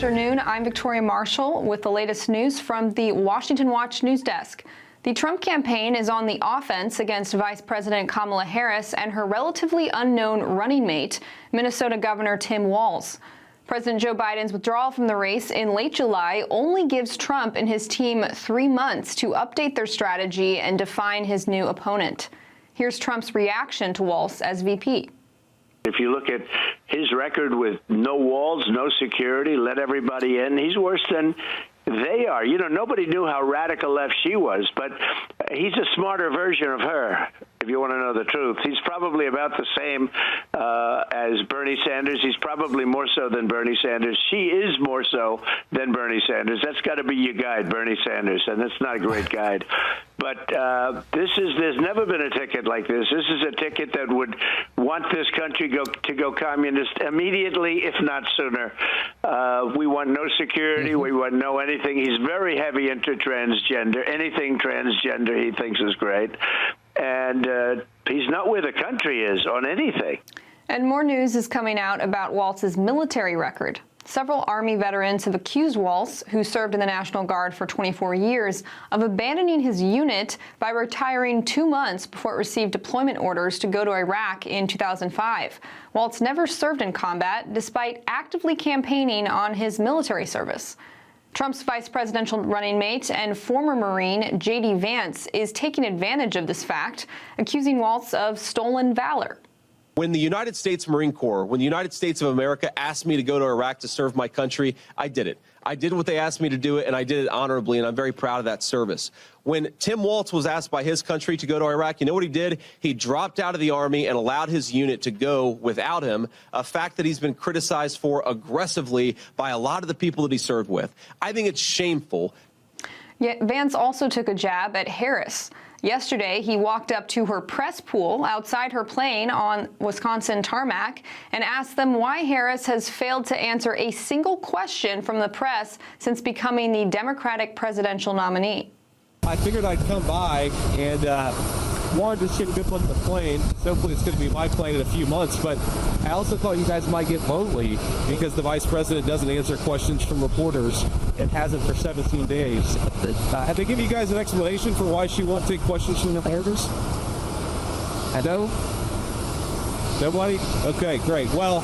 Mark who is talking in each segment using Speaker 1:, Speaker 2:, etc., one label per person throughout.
Speaker 1: afternoon. I'm Victoria Marshall with the latest news from the Washington Watch news desk. The Trump campaign is on the offense against Vice President Kamala Harris and her relatively unknown running mate, Minnesota Governor Tim Walz. President Joe Biden's withdrawal from the race in late July only gives Trump and his team 3 months to update their strategy and define his new opponent. Here's Trump's reaction to Walz as VP.
Speaker 2: If you look at his record with no walls, no security, let everybody in, he's worse than they are. You know, nobody knew how radical left she was, but he's a smarter version of her, if you want to know the truth. He's probably about the same as Bernie Sanders. He's probably more so than Bernie Sanders. She is more so than Bernie Sanders. That's got to be your guide, Bernie Sanders, and that's not a great guide. But there's never been a ticket like this. This is a ticket that would want this country to go communist immediately, if not sooner. We want no security. We want no anything. He's very heavy into transgender. Anything transgender he thinks is great. And he's not where the country is on anything.
Speaker 1: And more news is coming out about Walz's military record. Several Army veterans have accused Walz, who served in the National Guard for 24 years, of abandoning his unit by retiring 2 months before it received deployment orders to go to Iraq in 2005. Walz never served in combat, despite actively campaigning on his military service. Trump's vice presidential running mate and former Marine J.D. Vance is taking advantage of this fact, accusing Walz of stolen valor.
Speaker 3: When the United States Marine Corps, when the United States of America asked me to go to Iraq to serve my country, I did it. I did what they asked me to do it, and I did it honorably, and I'm very proud of that service. When Tim Walz was asked by his country to go to Iraq, you know what he did? He dropped out of the Army and allowed his unit to go without him, a fact that he's been criticized for aggressively by a lot of the people that he served with. I think it's shameful.
Speaker 1: Yet Vance also took a jab at Harris. Yesterday, he walked up to her press pool outside her plane on Wisconsin tarmac and asked them why Harris has failed to answer a single question from the press since becoming the Democratic presidential nominee.
Speaker 4: I figured I'd come by and wanted to ship good luck to the plane. Hopefully it's going to be my plane in a few months, but I also thought you guys might get lonely because the vice president doesn't answer questions from reporters and hasn't for 17 days. Have they given you guys an explanation for why she won't take questions from the reporters? I know? Nobody? Okay, great. Well,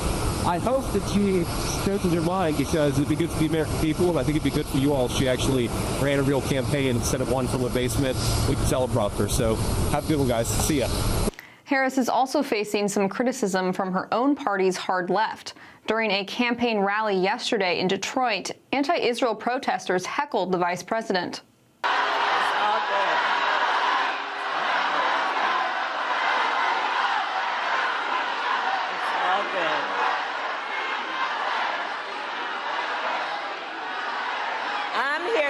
Speaker 4: I hope that she strengthens your mind because it'd be good for the American people, and I think it'd be good for you all if she actually ran a real campaign instead of one from the basement. We can celebrate her. So have a good one, guys. See ya.
Speaker 1: Harris is also facing some criticism from her own party's hard left. During a campaign rally yesterday in Detroit, anti-Israel protesters heckled the vice president.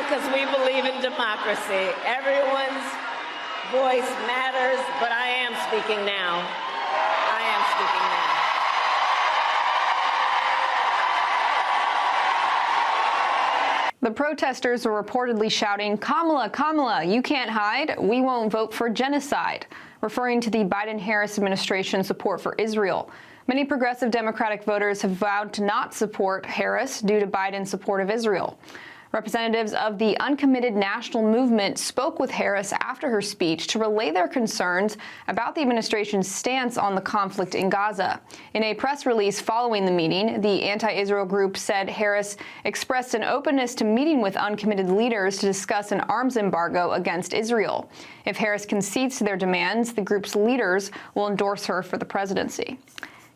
Speaker 5: Because we believe in democracy. Everyone's voice matters, but I am speaking now. I am speaking now.
Speaker 1: The protesters were reportedly shouting, "Kamala, Kamala, you can't hide. We won't vote for genocide," referring to the Biden-Harris administration's support for Israel. Many progressive Democratic voters have vowed to not support Harris due to Biden's support of Israel. Representatives of the uncommitted national movement spoke with Harris after her speech to relay their concerns about the administration's stance on the conflict in Gaza. In a press release following the meeting, the anti-Israel group said Harris expressed an openness to meeting with uncommitted leaders to discuss an arms embargo against Israel. If Harris concedes to their demands, the group's leaders will endorse her for the presidency.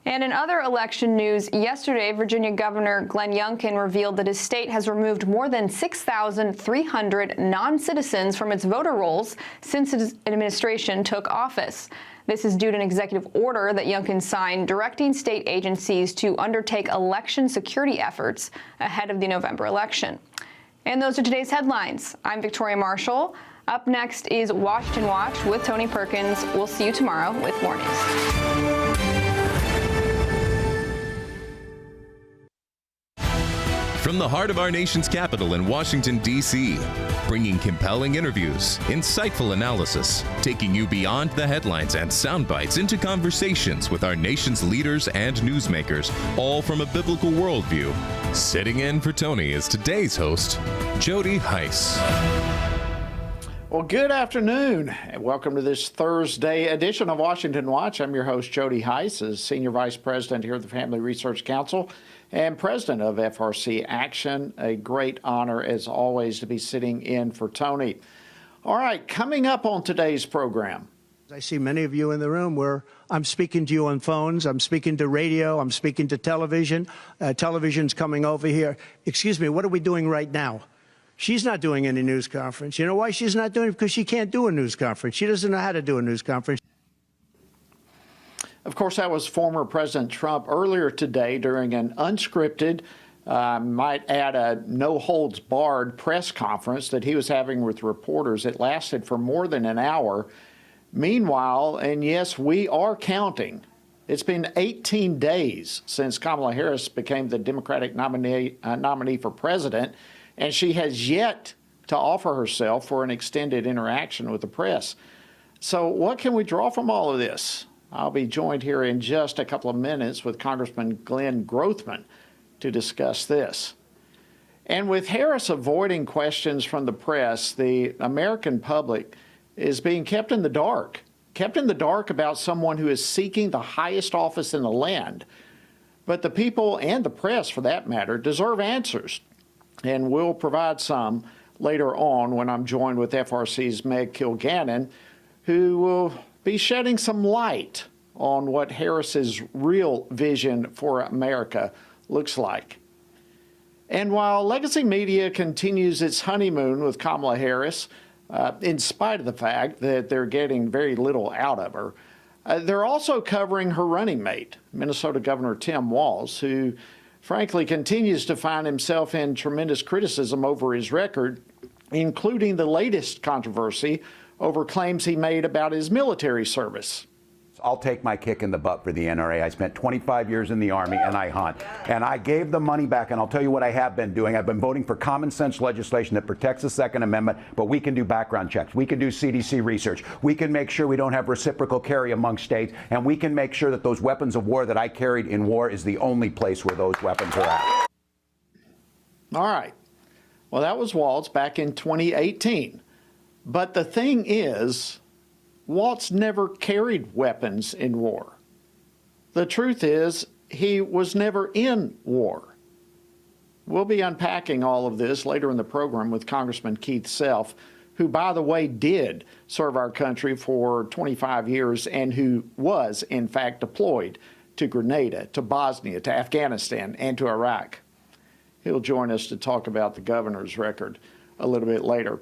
Speaker 1: And in other election news, yesterday, Virginia Governor Glenn Youngkin revealed that his state has removed more than 6,300 non-citizens from its voter rolls since his administration took office. This is due to an executive order that Youngkin signed directing state agencies to undertake election security efforts ahead of the November election. And those are today's headlines. I'm Victoria Marshall. Up next is Washington Watch with Tony Perkins. We'll see you tomorrow with more news.
Speaker 6: from the heart of our nation's capital in Washington, D.C., bringing compelling interviews, insightful analysis, taking you beyond the headlines and sound bites into conversations with our nation's leaders and newsmakers, all from a biblical worldview. Sitting in for Tony is today's host, Jody Heiss.
Speaker 7: Well, good afternoon, and welcome to this Thursday edition of Washington Watch. I'm your host, Jody Heiss, as Senior Vice President here at the Family Research Council and President of FRC Action. A great honor, as always, to be sitting in for Tony. All right, coming up on today's program.
Speaker 8: I see many of you in the room where I'm speaking to you on phones, I'm speaking to radio, I'm speaking to television. Television's coming over here. Excuse me, what are we doing right now? She's not doing any news conference. You know why she's not doing it? Because she can't do a news conference. She doesn't know how to do a news conference.
Speaker 7: Of course, that was former President Trump earlier today during an unscripted, might add a no-holds-barred press conference that he was having with reporters. It lasted for more than an hour. Meanwhile, and yes, we are counting, it's been 18 days since Kamala Harris became the Democratic nominee for president, and she has yet to offer herself for an extended interaction with the press. So what can we draw from all of this? I'll be joined here in just a couple of minutes with Congressman Glenn Grothman to discuss this. And with Harris avoiding questions from the press, the American public is being kept in the dark about someone who is seeking the highest office in the land. But the people and the press, for that matter, deserve answers. And we'll provide some later on when I'm joined with FRC's Meg Kilgannon, who will be shedding some light on what Harris's real vision for America looks like. And while legacy media continues its honeymoon with Kamala Harris, in spite of the fact that they're getting very little out of her, they're also covering her running mate, Minnesota Governor Tim Walz, who frankly continues to find himself in tremendous criticism over his record, including the latest controversy over claims he made about his military service.
Speaker 9: I'll take my kick in the butt for the NRA. I spent 25 years in the Army, and I hunt. And I gave the money back, and I'll tell you what I have been doing. I've been voting for common sense legislation that protects the Second Amendment, but we can do background checks. We can do CDC research. We can make sure we don't have reciprocal carry among states, and we can make sure that those weapons of war that I carried in war is the only place where those weapons are at.
Speaker 7: All right. Well, that was Walz back in 2018. But the thing is, Walz never carried weapons in war. The truth is, he was never in war. We'll be unpacking all of this later in the program with Congressman Keith Self, who, by the way, did serve our country for 25 years and who was, in fact, deployed to Grenada, to Bosnia, to Afghanistan, and to Iraq. He'll join us to talk about the governor's record a little bit later.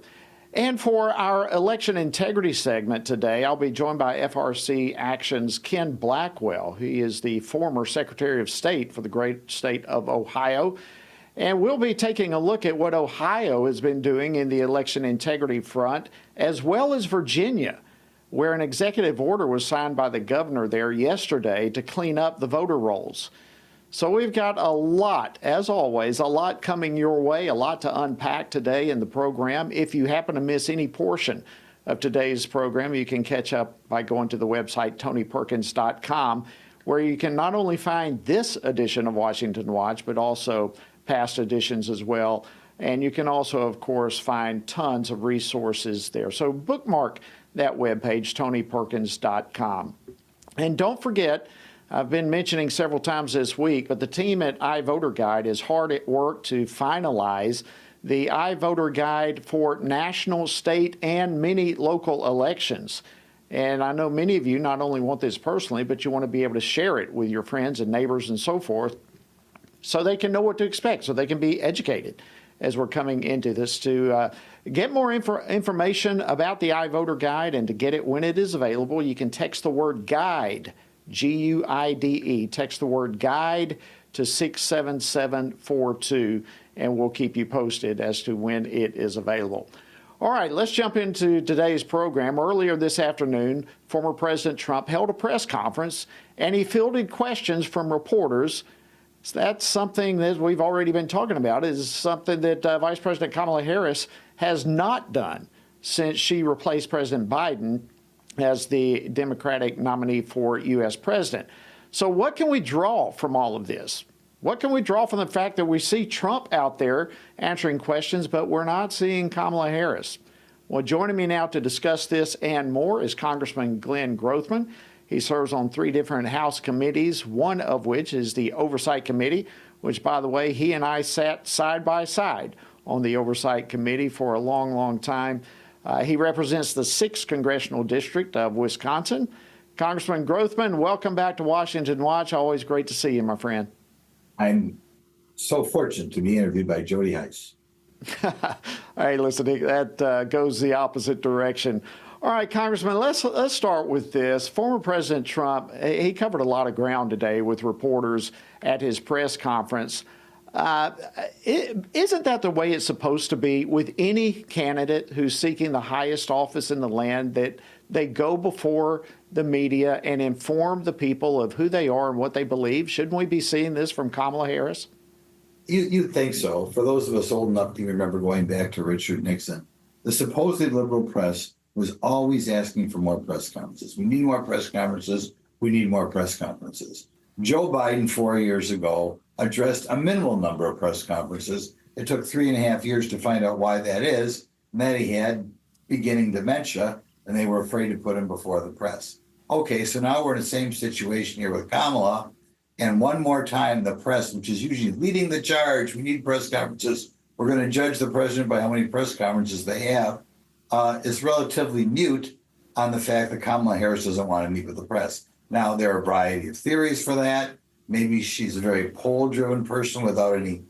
Speaker 7: And for our election integrity segment today, I'll be joined by FRC Action's Ken Blackwell. He is the former Secretary of State for the great state of Ohio. And we'll be taking a look at what Ohio has been doing in the election integrity front, as well as Virginia, where an executive order was signed by the governor there yesterday to clean up the voter rolls. So we've got a lot, as always, a lot coming your way, a lot to unpack today in the program. If you happen to miss any portion of today's program, you can catch up by going to the website tonyperkins.com, where you can not only find this edition of Washington Watch, but also past editions as well. And you can also, of course, find tons of resources there. So bookmark that webpage, tonyperkins.com. And don't forget, I've been mentioning several times this week, but the team at iVoter Guide is hard at work to finalize the iVoter Guide for national, state, and many local elections. And I know many of you not only want this personally, but you want to be able to share it with your friends and neighbors and so forth, so they can know what to expect, so they can be educated as we're coming into this. To get more information about the iVoter Guide and to get it when it is available, you can text the word GUIDE, G-U-I-D-E. Text the word GUIDE to 67742, and we'll keep you posted as to when it is available. All right, let's jump into today's program. Earlier this afternoon, former President Trump held a press conference, and he fielded questions from reporters So that's something that we've already been talking about, is something that Vice President Kamala Harris has not done since she replaced President Biden as the Democratic nominee for U.S. president. So what can we draw from all of this? What can we draw from the fact that we see Trump out there answering questions, but we're not seeing Kamala Harris? Well, joining me now to discuss this and more is Congressman Glenn Grothman. He serves on 3 different House committees, one of which is the Oversight Committee, which, by the way, he and I sat side by side on the Oversight Committee for a long, long time. He represents the 6th Congressional District of Wisconsin. Congressman Grothman, welcome back to Washington Watch. Always great to see you, my friend.
Speaker 10: I'm so fortunate to be interviewed by Jody Heiss.
Speaker 7: Hey, listen, that goes the opposite direction. All right, Congressman, let's start with this. Former President Trump, he covered a lot of ground today with reporters at his press conference. Isn't that the way it's supposed to be with any candidate who's seeking the highest office in the land, that they go before the media and inform the people of who they are and what they believe? Shouldn't we be seeing this from Kamala Harris?
Speaker 10: You think so. For those of us old enough to remember going back to Richard Nixon, the supposedly liberal press was always asking for more press conferences. We need more press conferences. We need more press conferences. Joe Biden 4 years ago addressed a minimal number of press conferences. It took 3.5 years to find out why that is, and that he had beginning dementia, and they were afraid to put him before the press. Okay, so now we're in the same situation here with Kamala, and one more time the press, which is usually leading the charge, we need press conferences, we're going to judge the president by how many press conferences they have, is relatively mute on the fact that Kamala Harris doesn't want to meet with the press. Now, there are a variety of theories for that. Maybe she's a very poll-driven person without any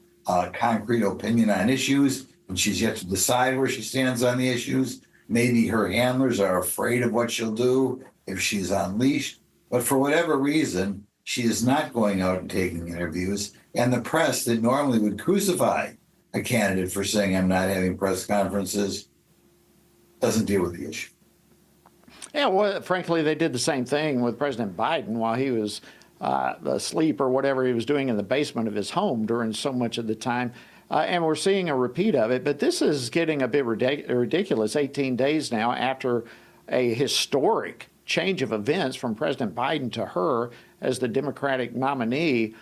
Speaker 10: concrete opinion on issues, and she's yet to decide where she stands on the issues. Maybe her handlers are afraid of what she'll do if she's unleashed. But for whatever reason, she is not going out and taking interviews. And the press that normally would crucify a candidate for saying, I'm not having press conferences, doesn't deal with the issue.
Speaker 7: Yeah, well, frankly, they did the same thing with President Biden while he was asleep or whatever he was doing in the basement of his home during so much of the time. And we're seeing a repeat of it. But this is getting a bit ridiculous 18 days now after a historic change of events from President Biden to her as the Democratic nominee.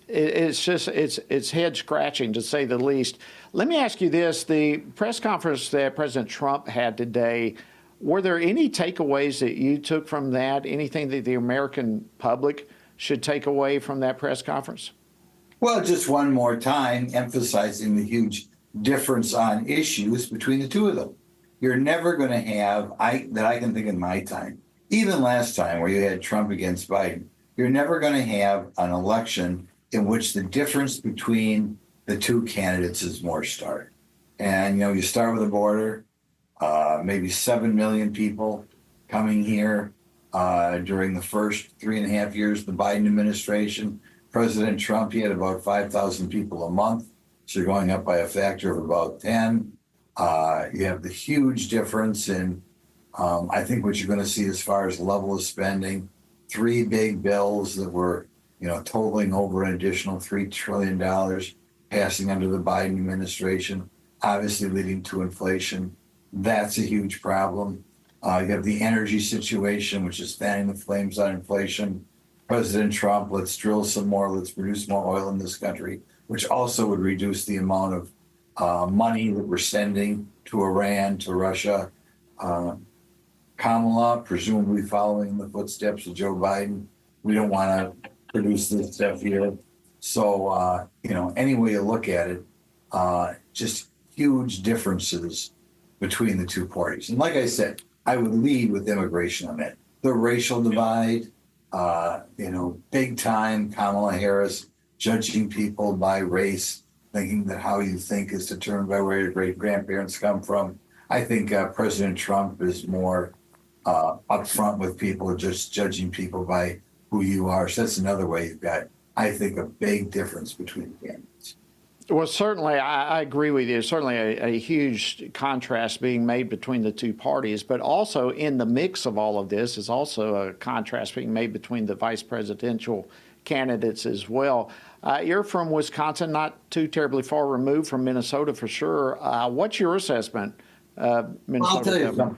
Speaker 7: It's head scratching, to say the least. Let me ask you this. The press conference that President Trump had today, were there any takeaways that you took from that? Anything that the American public should take away from that press conference?
Speaker 10: Well, just one more time, emphasizing the huge difference on issues between the two of them. You're never going to have, that I can think in my time, even last time where you had Trump against Biden, you're never going to have an election in which the difference between the two candidates is more stark. And, you start with the border, maybe 7 million people coming here during the first 3.5 years of the Biden administration. President Trump, he had about 5,000 people a month. So you're going up by a factor of about 10. You have the huge difference in, I think, what you're going to see as far as level of spending. 3 big bills that were, totaling over an additional $3 trillion passing under the Biden administration, obviously leading to inflation. That's a huge problem. You have the energy situation, which is fanning the flames on inflation. President Trump, let's drill some more, let's produce more oil in this country, which also would reduce the amount of money that we're sending to Iran, to Russia. Kamala, presumably following in the footsteps of Joe Biden. We don't want to produce this stuff here. So, any way you look at it, just huge differences between the two parties. And like I said, I would lead with immigration on that. The racial divide, big time Kamala Harris judging people by race, thinking that how you think is determined by where your great grandparents come from. I think President Trump is more upfront with people, just judging people by who you are. So that's another way you've got, I think, a big difference between the candidates.
Speaker 7: Well, certainly, I agree with you. Certainly a huge contrast being made between the two parties, but also in the mix of all of this is also a contrast being made between the vice presidential candidates as well. You're from Wisconsin, not too terribly far removed from Minnesota for sure. What's your assessment, Minnesota?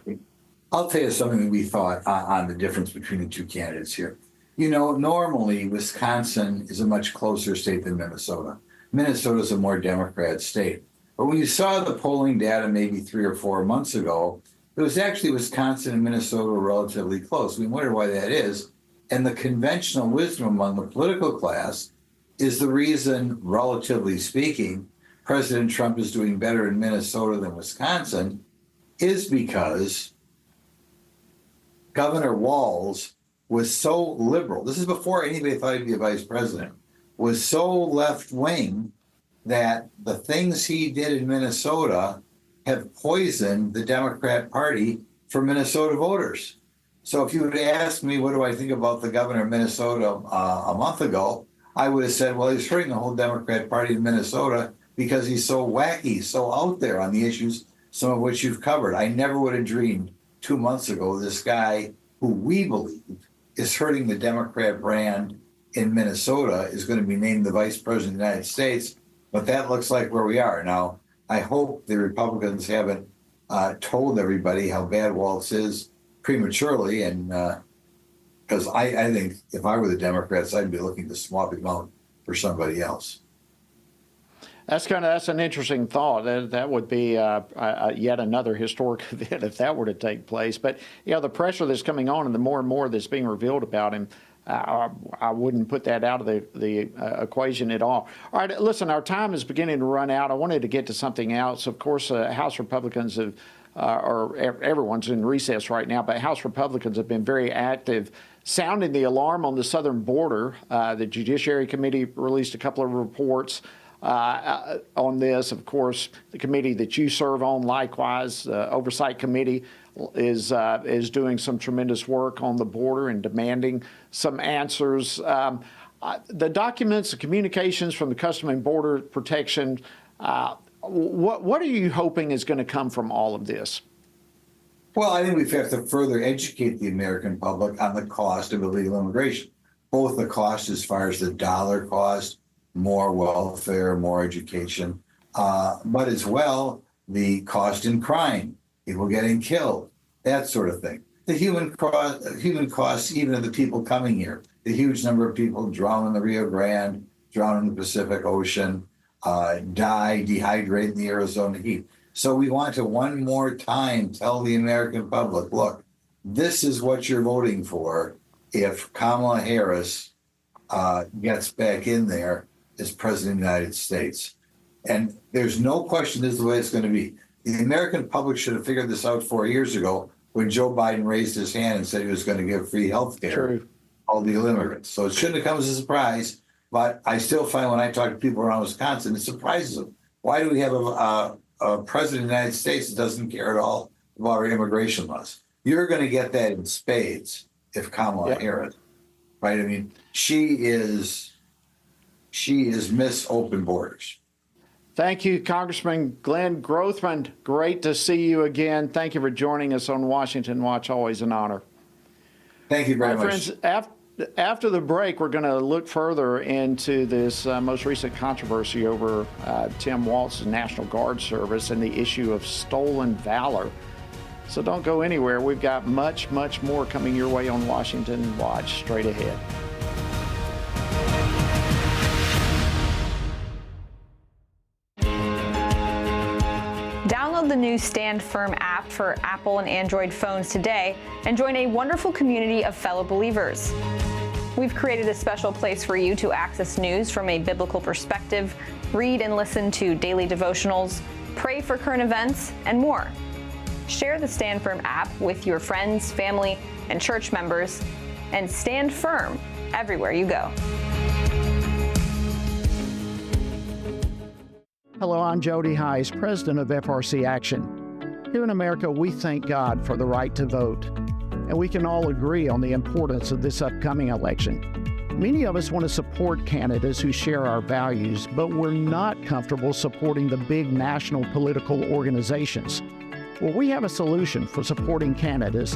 Speaker 10: I'll tell you something that we thought on the difference between the two candidates here. You know, normally Wisconsin is a much closer state than Minnesota. Minnesota is a more Democrat state. But when you saw the polling data maybe 3 or 4 months ago, it was actually Wisconsin and Minnesota were relatively close. We wonder why that is. And the conventional wisdom among the political class is the reason, relatively speaking, President Trump is doing better in Minnesota than Wisconsin is because Governor Walz was so liberal. This is before anybody thought he'd be a vice president, was so left-wing that the things he did in Minnesota have poisoned the Democrat Party for Minnesota voters. So if you would ask me, what do I think about the governor of Minnesota a month ago, I would have said, well, he's hurting the whole Democrat Party in Minnesota because he's so wacky, so out there on the issues, some of which you've covered. I never would have dreamed 2 months ago this guy who we believe is hurting the Democrat brand in Minnesota is going to be named the vice president of the United States. But that looks like where we are now. I hope the Republicans haven't told everybody how bad Walz is prematurely, and because I think if I were the Democrats, I'd be looking to swap him out for somebody else.
Speaker 7: That's an interesting thought. That would be yet another historic event if that were to take place. But the pressure that's coming on, and the more and more that's being revealed about him, I wouldn't put that out of the equation at all. All right, listen, our time is beginning to run out. I wanted to get to something else. Of course, House Republicans have, or everyone's in recess right now, but House Republicans have been very active sounding the alarm on the southern border. The Judiciary Committee released a couple of reports on this. Of course, the committee that you serve on, likewise, Oversight Committee, is doing some tremendous work on the border and demanding some answers. The documents, the communications from the Customs and Border Protection, what are you hoping is going to come from all of this?
Speaker 10: Well, I think we have to further educate the American public on the cost of illegal immigration, both the cost as far as the dollar cost, more welfare, more education, but as well the cost in crime, people getting killed, that sort of thing. The human costs, even of the people coming here, the huge number of people drown in the Rio Grande, drown in the Pacific Ocean, die, dehydrate in the Arizona heat. So we want to one more time tell the American public, look, this is what you're voting for if Kamala Harris gets back in there as president of the United States. And there's no question this is the way it's going to be. The American public should have figured this out 4 years ago when Joe Biden raised his hand and said he was going to give free health care to all the immigrants. So it shouldn't have come as a surprise. But I still find when I talk to people around Wisconsin, it surprises them. Why do we have a president of the United States that doesn't care at all about our immigration laws? You're going to get that in spades if Kamala Harris, right? I mean, she is Miss Open Borders.
Speaker 7: Thank you, Congressman Glenn Grothman. Great to see you again. Thank you for joining us on Washington Watch. Always an honor.
Speaker 10: Thank you very much.
Speaker 7: Friends, after the break, we're going to look further into this most recent controversy over Tim Walz's National Guard service and the issue of stolen valor. So don't go anywhere. We've got much, much more coming your way on Washington Watch straight ahead.
Speaker 1: Download the new Stand Firm app for Apple and Android phones today and join a wonderful community of fellow believers. We've created a special place for you to access news from a biblical perspective, read and listen to daily devotionals, pray for current events, and more. Share the Stand Firm app with your friends, family, and church members, and stand firm everywhere you go.
Speaker 11: Hello, I'm Jody Heiss, president of FRC Action. Here in America, we thank God for the right to vote, and we can all agree on the importance of this upcoming election. Many of us want to support candidates who share our values, but we're not comfortable supporting the big national political organizations. Well, we have a solution for supporting candidates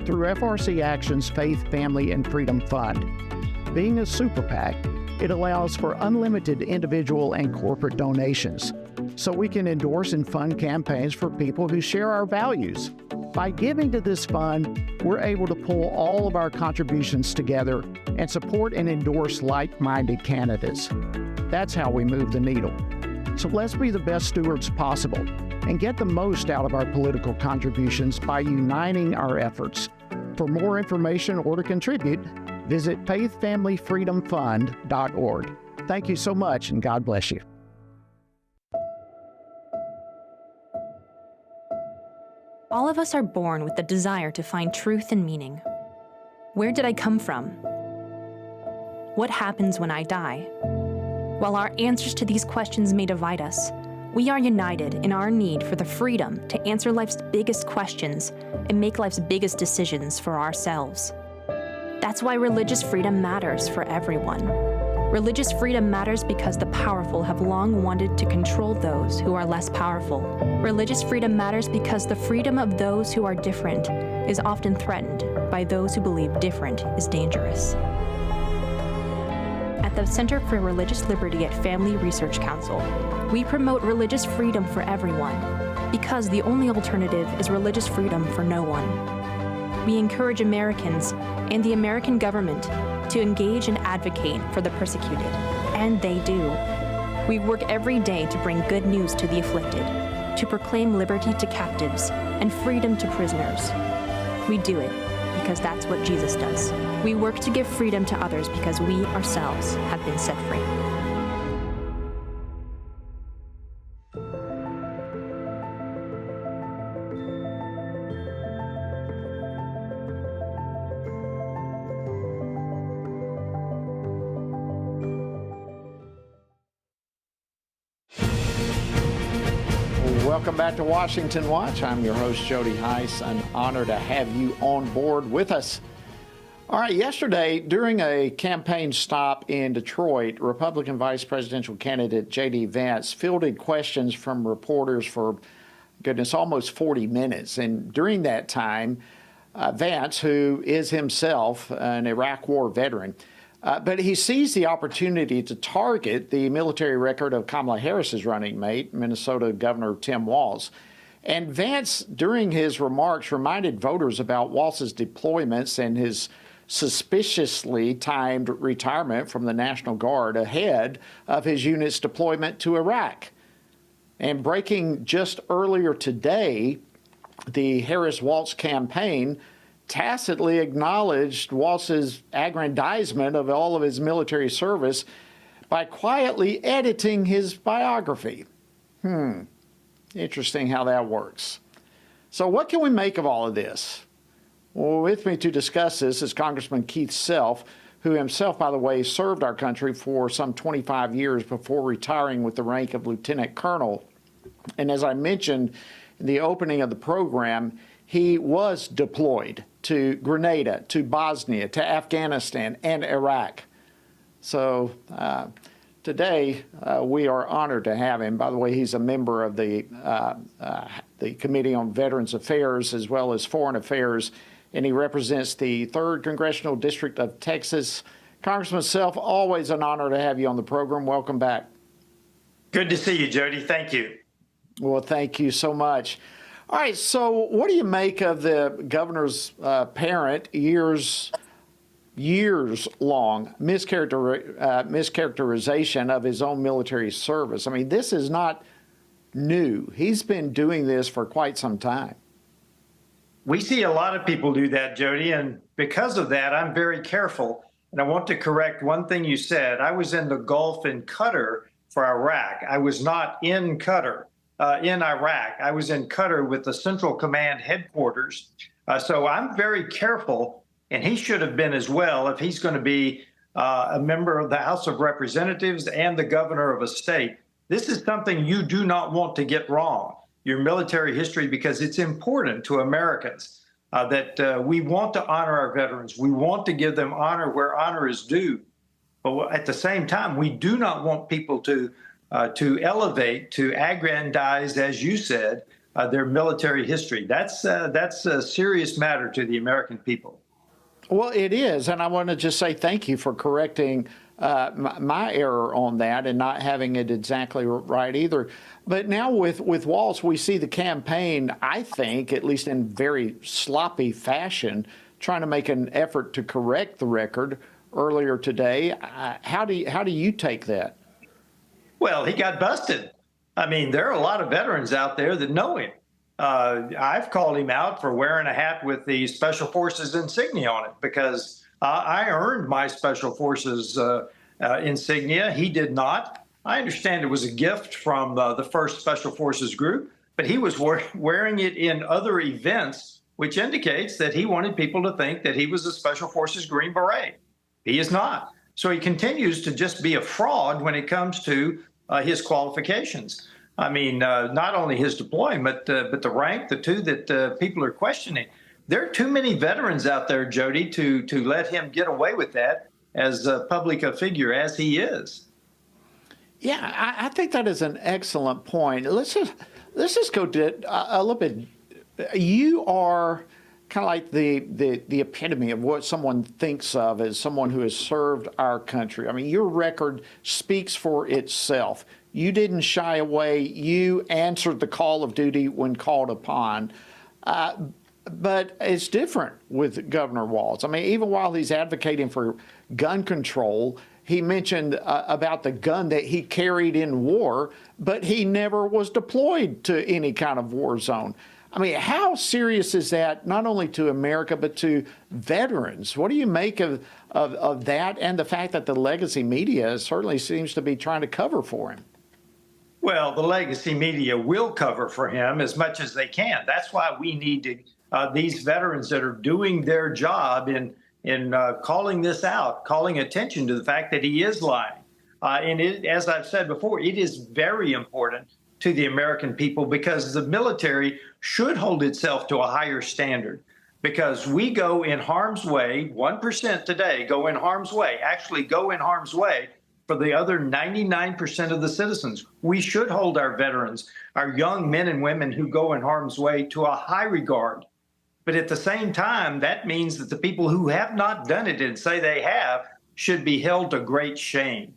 Speaker 11: through FRC Action's Faith, Family, and Freedom Fund. Being a super PAC, it allows for unlimited individual and corporate donations, so we can endorse and fund campaigns for people who share our values. By giving to this fund, we're able to pull all of our contributions together and support and endorse like-minded candidates. That's how we move the needle. So let's be the best stewards possible and get the most out of our political contributions by uniting our efforts. For more information or to contribute, visit faithfamilyfreedomfund.org. Thank you so much, and God bless you.
Speaker 12: All of us are born with the desire to find truth and meaning. Where did I come from? What happens when I die? While our answers to these questions may divide us, we are united in our need for the freedom to answer life's biggest questions and make life's biggest decisions for ourselves. That's why religious freedom matters for everyone. Religious freedom matters because the powerful have long wanted to control those who are less powerful. Religious freedom matters because the freedom of those who are different is often threatened by those who believe different is dangerous. At the Center for Religious Liberty at Family Research Council, we promote religious freedom for everyone because the only alternative is religious freedom for no one. We encourage Americans and the American government to engage and advocate for the persecuted, and they do. We work every day to bring good news to the afflicted, to proclaim liberty to captives and freedom to prisoners. We do it because that's what Jesus does. We work to give freedom to others because we ourselves have been set free.
Speaker 7: Welcome back to Washington Watch. I'm your host, Jody Heiss. An honor to have you on board with us. All right, yesterday, during a campaign stop in Detroit, Republican vice presidential candidate J.D. Vance fielded questions from reporters for, goodness, almost 40 minutes. And during that time, Vance, who is himself an Iraq War veteran, but he seized the opportunity to target the military record of Kamala Harris's running mate, Minnesota Governor Tim Walz. And Vance, during his remarks, reminded voters about Walz's deployments and his suspiciously timed retirement from the National Guard ahead of his unit's deployment to Iraq. And breaking just earlier today, the Harris-Walz campaign tacitly acknowledged Walz's aggrandizement of all of his military service by quietly editing his biography. Interesting how that works. So what can we make of all of this? Well, with me to discuss this is Congressman Keith Self, who himself, by the way, served our country for some 25 years before retiring with the rank of lieutenant colonel. And as I mentioned in the opening of the program, he was deployed to Grenada, to Bosnia, to Afghanistan, and Iraq. So today we are honored to have him. By the way, he's a member of the Committee on Veterans Affairs as well as Foreign Affairs, and he represents the 3rd Congressional District of Texas. Congressman Self, always an honor to have you on the program. Welcome back.
Speaker 13: Good to see you, Jody. Thank you.
Speaker 7: Well, thank you so much. All right, so what do you make of the governor's apparent years-long mischaracterization of his own military service? I mean, this is not new. He's been doing this for quite some time.
Speaker 13: We see a lot of people do that, Jody, and because of that, I'm very careful. And I want to correct one thing you said. I was in the Gulf in Qatar for Iraq. I was not in Qatar. In Iraq. I was in Qatar with the Central Command headquarters. So I'm very careful, and he should have been as well if he's going to be a member of the House of Representatives and the governor of a state. This is something you do not want to get wrong, your military history, because it's important to Americans that we want to honor our veterans. We want to give them honor where honor is due. But at the same time, we do not want people to elevate, to aggrandize, as you said, their military history. That's a serious matter to the American people.
Speaker 7: Well, it is, and I want to just say thank you for correcting my error on that and not having it exactly right either. But now with Walz, we see the campaign, I think, at least in very sloppy fashion, trying to make an effort to correct the record earlier today. How do you take that?
Speaker 13: Well, he got busted. I mean, there are a lot of veterans out there that know him. I've called him out for wearing a hat with the Special Forces insignia on it because I earned my Special Forces insignia. He did not. I understand it was a gift from the first Special Forces group, but he was wearing it in other events, which indicates that he wanted people to think that he was a Special Forces Green Beret. He is not. So he continues to just be a fraud when it comes to his qualifications. I mean, not only his deployment, but the rank, the two that people are questioning. There are too many veterans out there, Jody, to let him get away with that as a public figure as he is.
Speaker 7: Yeah, I think that is an excellent point. Let's just go a little bit. You are kind of like the epitome of what someone thinks of as someone who has served our country. I mean, your record speaks for itself. You didn't shy away. You answered the call of duty when called upon. But it's different with Governor Walz. I mean, even while he's advocating for gun control, he mentioned about the gun that he carried in war, but he never was deployed to any kind of war zone. I mean, how serious is that, not only to America, but to veterans? What do you make of that and the fact that the legacy media certainly seems to be trying to cover for him?
Speaker 13: Well, the legacy media will cover for him as much as they can. That's why we need to these veterans that are doing their job in calling this out, calling attention to the fact that he is lying. And as I've said before, it is very important to the American people because the military should hold itself to a higher standard because we go in harm's way, 1% today go in harm's way, actually go in harm's way for the other 99% of the citizens. We should hold our veterans, our young men and women who go in harm's way to a high regard. But at the same time, that means that the people who have not done it and say they have should be held to great shame.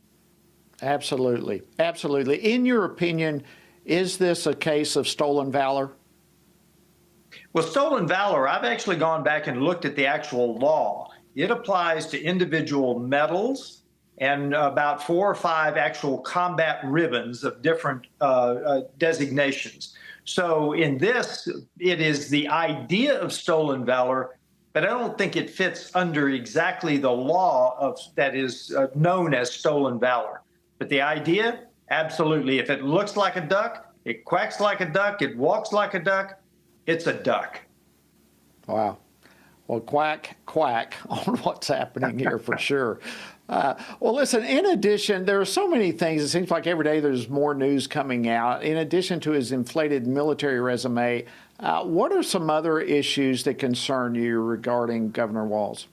Speaker 7: Absolutely. Absolutely. In your opinion, is this a case of stolen valor?
Speaker 13: Well, stolen valor, I've actually gone back and looked at the actual law. It applies to individual medals and about 4 or 5 actual combat ribbons of different designations. So in this, it is the idea of stolen valor, but I don't think it fits under exactly the law that is known as stolen valor. But the idea, absolutely. If it looks like a duck, it quacks like a duck, it walks like a duck, it's a duck.
Speaker 7: Wow. Well, quack, quack on what's happening here for sure. Well, listen, in addition, there are so many things. It seems like every day there's more news coming out. In addition to his inflated military resume, what are some other issues that concern you regarding Governor Walz?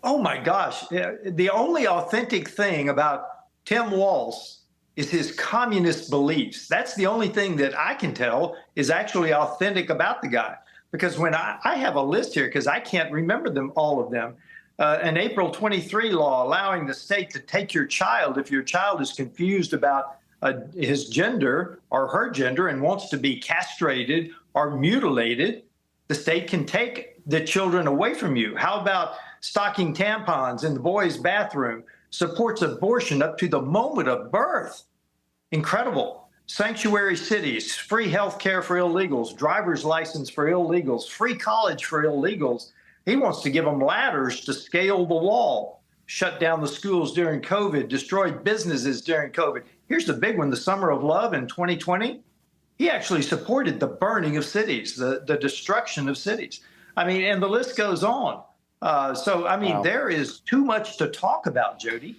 Speaker 13: Oh, my gosh. The only authentic thing about Tim Walz is his communist beliefs. That's the only thing that I can tell is actually authentic about the guy. Because when I have a list here, because I can't remember them, all of them, an April 23 law allowing the state to take your child if your child is confused about his gender or her gender and wants to be castrated or mutilated, the state can take the children away from you. How about stocking tampons in the boys' bathroom, supports abortion up to the moment of birth? Incredible. Sanctuary cities, free health care for illegals, driver's license for illegals, free college for illegals. He wants to give them ladders to scale the wall, shut down the schools during COVID, destroy businesses during COVID. Here's the big one, the Summer of Love in 2020. He actually supported the burning of cities, the destruction of cities. I mean, and the list goes on. Wow. There is too much to talk about, Jody.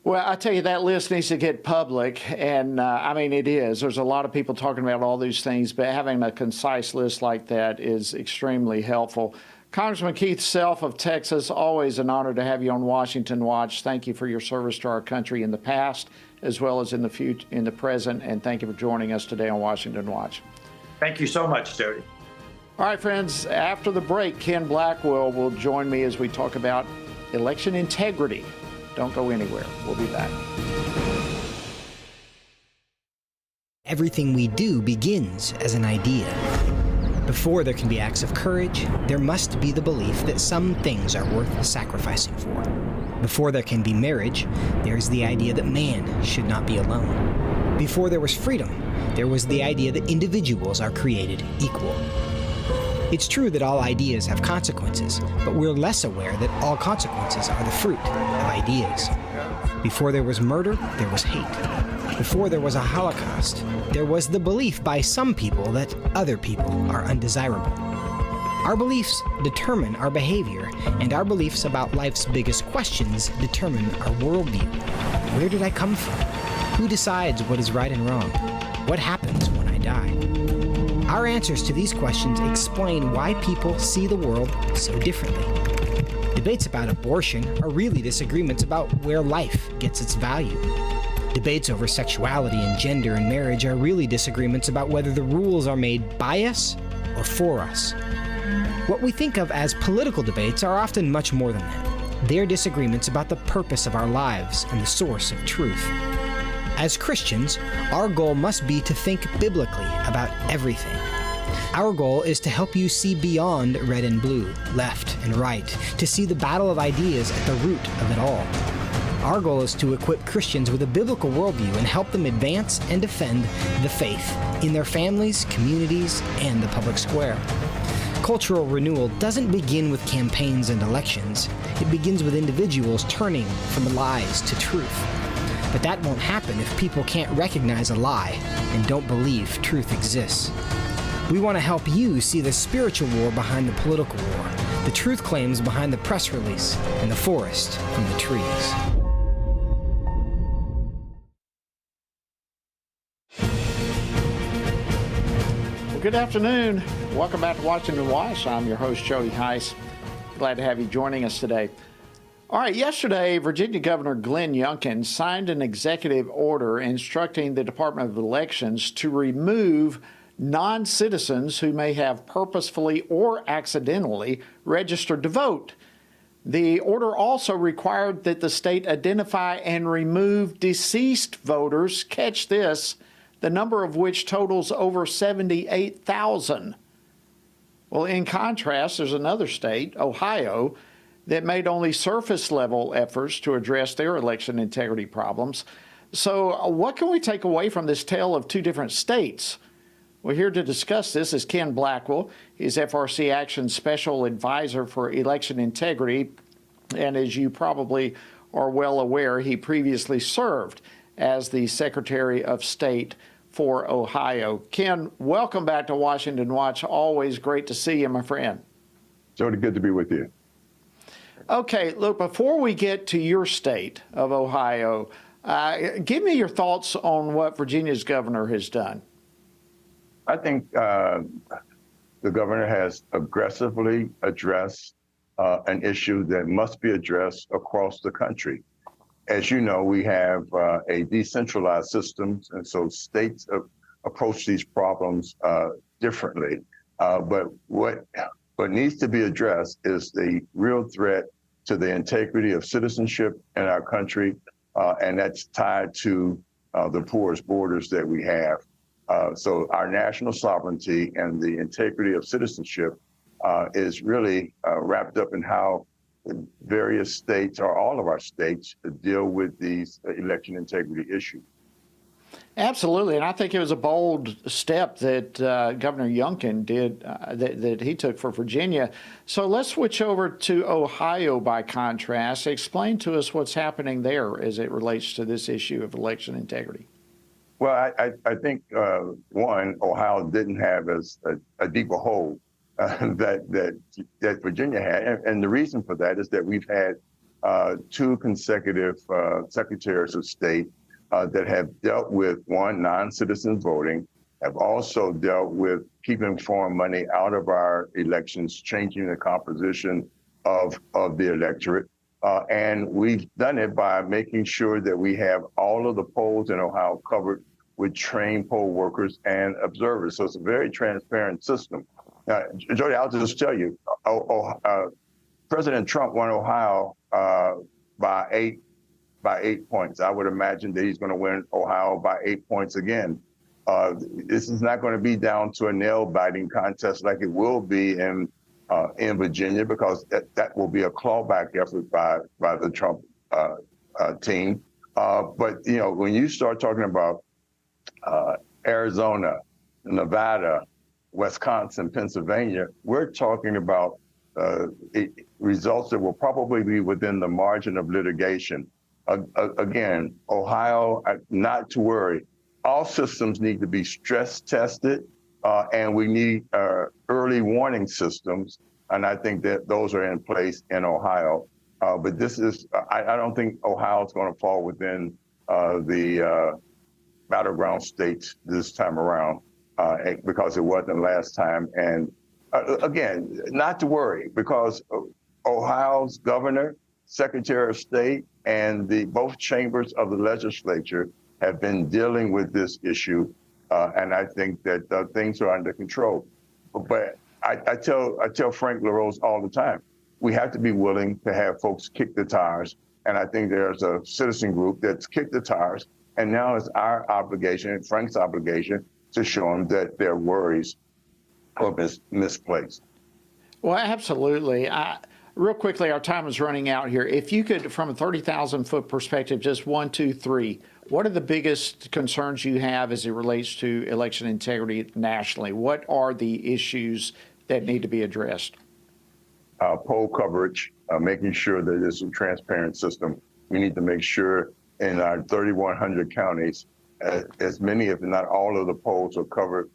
Speaker 7: Well, I tell you, that list needs to get public, and it is. There's a lot of people talking about all these things, but having a concise list like that is extremely helpful. Congressman Keith Self of Texas, always an honor to have you on Washington Watch. Thank you for your service to our country in the past as well as in the future, in the present, and thank you for joining us today on Washington Watch.
Speaker 13: Thank you so much, Jody.
Speaker 7: All right, friends, after the break, Ken Blackwell will join me as we talk about election integrity. Don't go anywhere. We'll be back.
Speaker 14: Everything we do begins as an idea. Before there can be acts of courage, there must be the belief that some things are worth sacrificing for. Before there can be marriage, there is the idea that man should not be alone. Before there was freedom, there was the idea that individuals are created equal. It's true that all ideas have consequences, but we're less aware that all consequences are the fruit of ideas. Before there was murder, there was hate. Before there was a Holocaust, there was the belief by some people that other people are undesirable. Our beliefs determine our behavior, and our beliefs about life's biggest questions determine our worldview. Where did I come from? Who decides what is right and wrong? What happens when I die? Our answers to these questions explain why people see the world so differently. Debates about abortion are really disagreements about where life gets its value. Debates over sexuality and gender and marriage are really disagreements about whether the rules are made by us or for us. What we think of as political debates are often much more than that. They are disagreements about the purpose of our lives and the source of truth. As Christians, our goal must be to think biblically about everything. Our goal is to help you see beyond red and blue, left and right, to see the battle of ideas at the root of it all. Our goal is to equip Christians with a biblical worldview and help them advance and defend the faith in their families, communities, and the public square. Cultural renewal doesn't begin with campaigns and elections. It begins with individuals turning from lies to truth. But that won't happen if people can't recognize a lie and don't believe truth exists. We want to help you see the spiritual war behind the political war, the truth claims behind the press release, and the forest from the trees.
Speaker 7: Well, good afternoon. Welcome back to Washington Watch. I'm your host, Jody Heiss. Glad to have you joining us today. All right, yesterday, Virginia Governor Glenn Youngkin signed an executive order instructing the Department of Elections to remove non-citizens who may have purposefully or accidentally registered to vote. The order also required that the state identify and remove deceased voters, catch this, the number of which totals over 78,000. Well, in contrast, there's another state, Ohio, that made only surface-level efforts to address their election integrity problems. So what can we take away from this tale of two different states? Well, here to discuss this is Ken Blackwell. He's FRC Action's Special Advisor for Election Integrity. And as you probably are well aware, he previously served as the Secretary of State for Ohio. Ken, welcome back to Washington Watch. Always great to see you, my friend.
Speaker 15: Jody, good to be with you.
Speaker 7: Okay, look, before we get to your state of Ohio, give me your thoughts on what Virginia's governor has done.
Speaker 15: I think the governor has aggressively addressed an issue that must be addressed across the country. As you know, we have a decentralized system, and so states approach these problems differently. But what needs to be addressed is the real threat to the integrity of citizenship in our country, and that's tied to the porous borders that we have. So our national sovereignty and the integrity of citizenship is really wrapped up in how various states, or all of our states, deal with these election integrity issues.
Speaker 7: Absolutely, and I think it was a bold step that Governor Youngkin did, that he took for Virginia. So let's switch over to Ohio by contrast. Explain to us what's happening there as it relates to this issue of election integrity.
Speaker 15: Well, I think, one, Ohio didn't have as a deeper hole that Virginia had. And the reason for that is that we've had two consecutive secretaries of state that have dealt with, one, non-citizen voting, have also dealt with keeping foreign money out of our elections, changing the composition of the electorate. And we've done it by making sure that we have all of the polls in Ohio covered with trained poll workers and observers. So it's a very transparent system. Jody, I'll just tell you, President Trump won Ohio by 8 points. I would imagine that he's going to win Ohio by 8 points again. This is not going to be down to a nail-biting contest like it will be in Virginia, because that will be a clawback effort by the Trump team. But when you start talking about Arizona, Nevada, Wisconsin, Pennsylvania, we're talking about results that will probably be within the margin of litigation. Again, Ohio, not to worry. All systems need to be stress tested, and we need early warning systems. And I think that those are in place in Ohio. But this is, I don't think Ohio is going to fall within the battleground states this time around, because it wasn't last time. And again, not to worry, because Ohio's governor, Secretary of State, and both chambers of the legislature have been dealing with this issue, and I think that things are under control. But I tell Frank LaRose all the time, we have to be willing to have folks kick the tires, and I think there's a citizen group that's kicked the tires, and now it's our obligation, and Frank's obligation, to show them that their worries are misplaced.
Speaker 7: Well, absolutely. Real quickly, our time is running out here. If you could, from a 30,000-foot perspective, just 1, 2, 3, what are the biggest concerns you have as it relates to election integrity nationally? What are the issues that need to be addressed?
Speaker 15: Poll coverage, making sure that it's a transparent system. We need to make sure in our 3,100 counties, as many, if not all of the polls are covered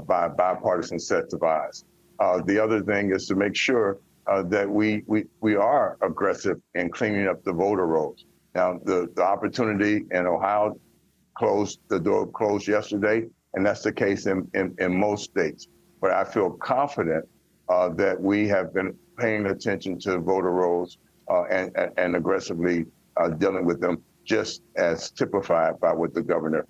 Speaker 15: by bipartisan sets of eyes. The other thing is to make sure that we are aggressive in cleaning up the voter rolls. Now, the opportunity in Ohio the door closed yesterday, and that's the case in most states. But I feel confident that we have been paying attention to voter rolls and aggressively dealing with them, just as typified by what the governor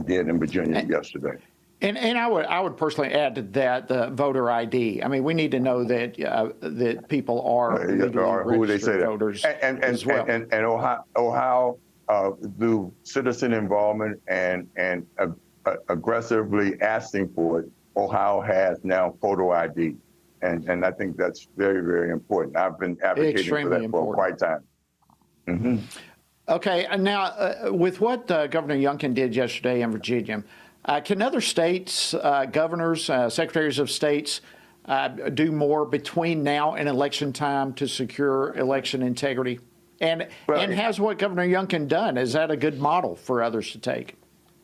Speaker 15: did in Virginia yesterday.
Speaker 7: And I would personally add to that the voter ID. I mean, we need to know that that people are legally registered voters as well.
Speaker 15: And Ohio, through citizen involvement and aggressively asking for it, Ohio has now photo ID, and I think that's very, very important. I've been advocating for that for quite time. Mm-hmm.
Speaker 7: Okay, and now with what Governor Youngkin did yesterday in Virginia. Can other states, governors, secretaries of states do more between now and election time to secure election integrity? And has what Governor Youngkin done, is that a good model for others to take?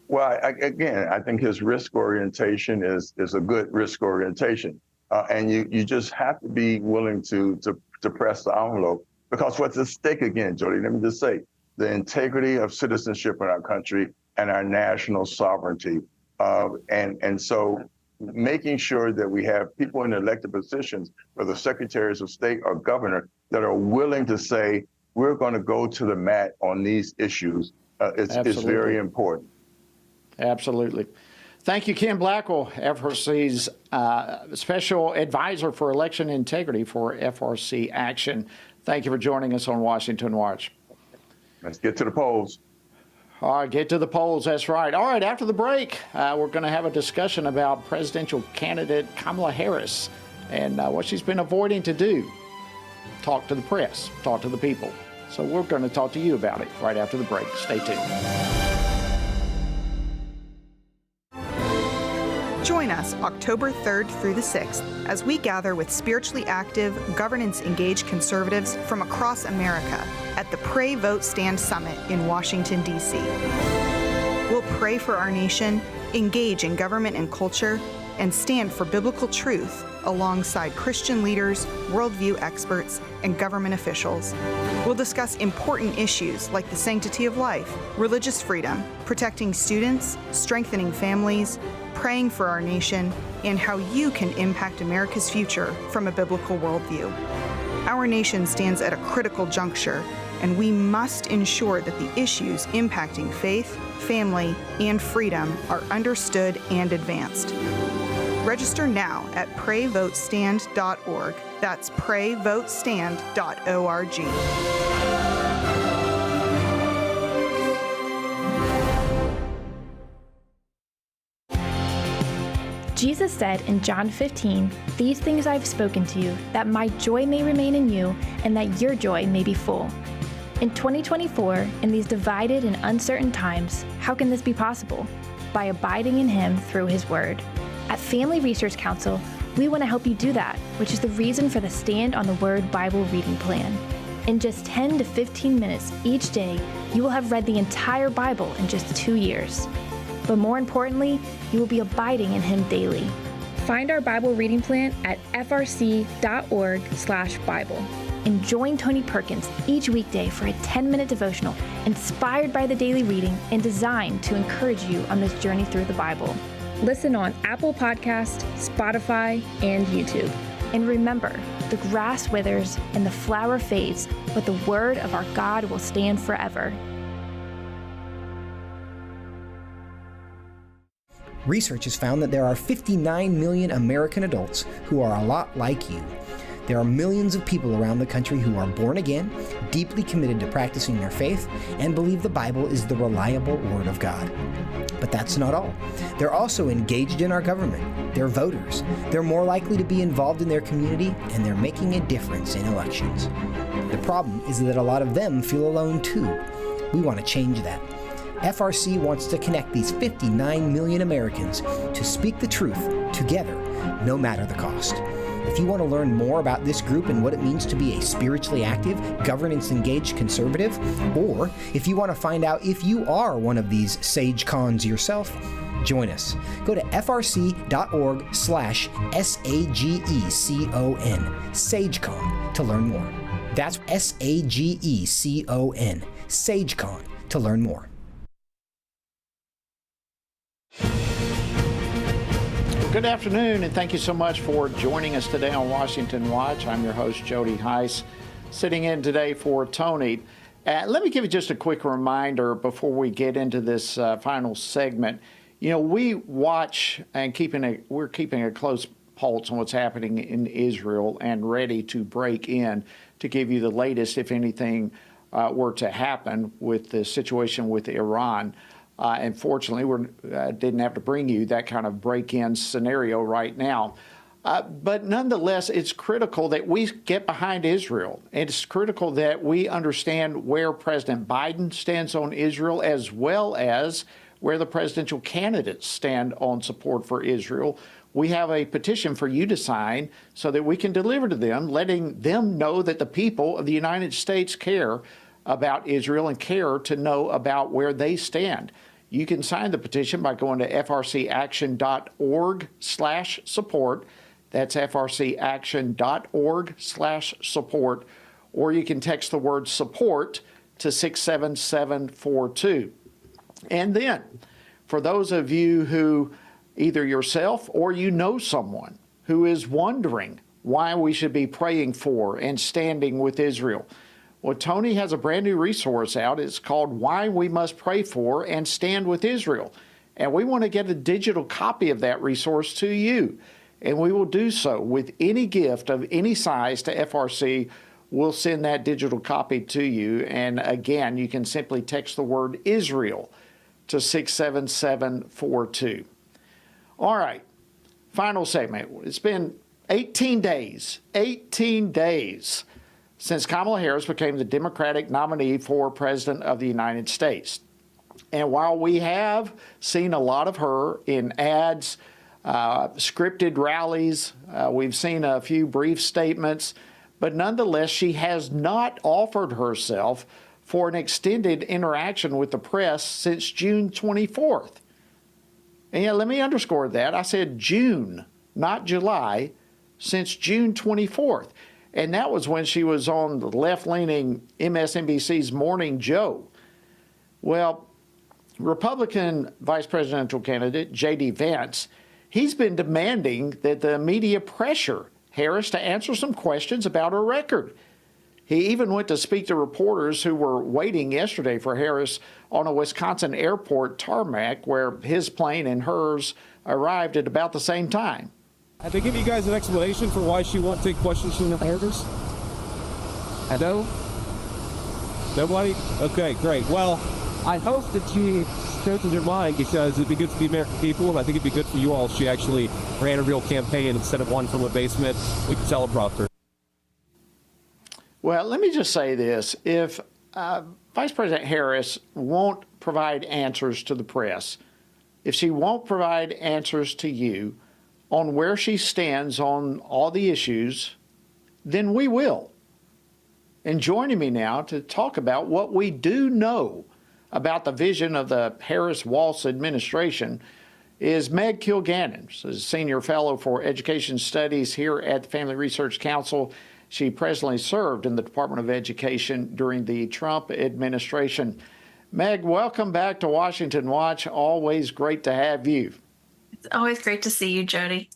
Speaker 15: Well, again, I think his risk orientation is a good risk orientation. And you just have to be willing to press the envelope, because what's at stake again, Jody, let me just say, the integrity of citizenship in our country and our national sovereignty. And so making sure that we have people in elected positions, whether secretaries of state or governor, that are willing to say, we're going to go to the mat on these issues is very important.
Speaker 7: Absolutely. Thank you, Ken Blackwell, FRC's Special Advisor for Election Integrity for FRC Action. Thank you for joining us on Washington Watch.
Speaker 15: Let's get to the polls.
Speaker 7: All right, get to the polls. That's right. All right, after the break, we're going to have a discussion about presidential candidate Kamala Harris and what she's been avoiding to do. Talk to the press, talk to the people. So we're going to talk to you about it right after the break. Stay tuned.
Speaker 16: Join us October 3rd through the 6th as we gather with spiritually active, governance-engaged conservatives from across America at the Pray, Vote, Stand Summit in Washington, D.C. We'll pray for our nation, engage in government and culture, and stand for biblical truth alongside Christian leaders, worldview experts, and government officials. We'll discuss important issues like the sanctity of life, religious freedom, protecting students, strengthening families, praying for our nation, and how you can impact America's future from a biblical worldview. Our nation stands at a critical juncture, and we must ensure that the issues impacting faith, family, and freedom are understood and advanced. Register now at PrayVoteStand.org. That's PrayVoteStand.org.
Speaker 17: Jesus said in John 15, "These things I've spoken to you, that my joy may remain in you, and that your joy may be full." In 2024, in these divided and uncertain times, how can this be possible? By abiding in Him through His Word. At Family Research Council, we want to help you do that, which is the reason for the Stand on the Word Bible reading plan. In just 10 to 15 minutes each day, you will have read the entire Bible in just 2 years. But more importantly, you will be abiding in Him daily. Find our Bible reading plan at frc.org/Bible. And join Tony Perkins each weekday for a 10-minute devotional inspired by the daily reading and designed to encourage you on this journey through the Bible. Listen on Apple Podcasts, Spotify, and YouTube. And remember, the grass withers and the flower fades, but the word of our God will stand forever.
Speaker 14: Research has found that there are 59 million American adults who are a lot like you. There are millions of people around the country who are born again, deeply committed to practicing their faith, and believe the Bible is the reliable Word of God. But that's not all. They're also engaged in our government. They're voters. They're more likely to be involved in their community, and they're making a difference in elections. The problem is that a lot of them feel alone too. We want to change that. FRC wants to connect these 59 million Americans to speak the truth together, no matter the cost. If you want to learn more about this group and what it means to be a spiritually active, governance-engaged conservative, or if you want to find out if you are one of these sage cons yourself, join us. Go to frc.org/SAGECON, SageCon, to learn more. That's SAGECON, SageCon, to learn more.
Speaker 7: Good afternoon, and thank you so much for joining us today on Washington Watch. I'm your host, Jody Heiss, sitting in today for Tony. Let me give you just a quick reminder before we get into this final segment. You know, we watch and we're keeping a close pulse on what's happening in Israel and ready to break in to give you the latest if anything were to happen with the situation with Iran. And fortunately, we didn't have to bring you that kind of break-in scenario right now. But nonetheless, it's critical that we get behind Israel. It's critical that we understand where President Biden stands on Israel, as well as where the presidential candidates stand on support for Israel. We have a petition for you to sign so that we can deliver to them, letting them know that the people of the United States care about Israel and care to know about where they stand. You can sign the petition by going to frcaction.org/support. That's frcaction.org/support. Or you can text the word support to 67742. And then, for those of you who either yourself or you know someone who is wondering why we should be praying for and standing with Israel, well, Tony has a brand new resource out. It's called Why We Must Pray For and Stand with Israel. And we want to get a digital copy of that resource to you. And we will do so with any gift of any size to FRC. We'll send that digital copy to you. And again, you can simply text the word Israel to 67742. All right, final segment. It's been 18 days since Kamala Harris became the Democratic nominee for President of the United States. And while we have seen a lot of her in ads, scripted rallies, we've seen a few brief statements, but nonetheless, she has not offered herself for an extended interaction with the press since June 24th. And yeah, let me underscore that. I said June, not July, since June 24th. And that was when she was on the left-leaning MSNBC's Morning Joe. Well, Republican vice presidential candidate J.D. Vance, he's been demanding that the media pressure Harris to answer some questions about her record. He even went to speak to reporters who were waiting yesterday for Harris on a Wisconsin airport tarmac where his plane and hers arrived at about the same time.
Speaker 4: Have they given you guys an explanation for why she won't take questions from the senators? No? Nobody? Okay, great. Well, I hope that she changes her mind, because it'd be good for the American people, and I think it'd be good for you all if she actually ran a real campaign instead of one from a basement with a teleprompter.
Speaker 7: Well, let me just say this. If Vice President Harris won't provide answers to the press, if she won't provide answers to you on where she stands on all the issues, then we will. And joining me now to talk about what we do know about the vision of the Harris-Walz administration is Meg Kilgannon, a senior fellow for education studies here at the Family Research Council. She presently served in the Department of Education during the Trump administration. Meg, welcome back to Washington Watch. Always great to have you.
Speaker 18: It's always great to see you, Jody.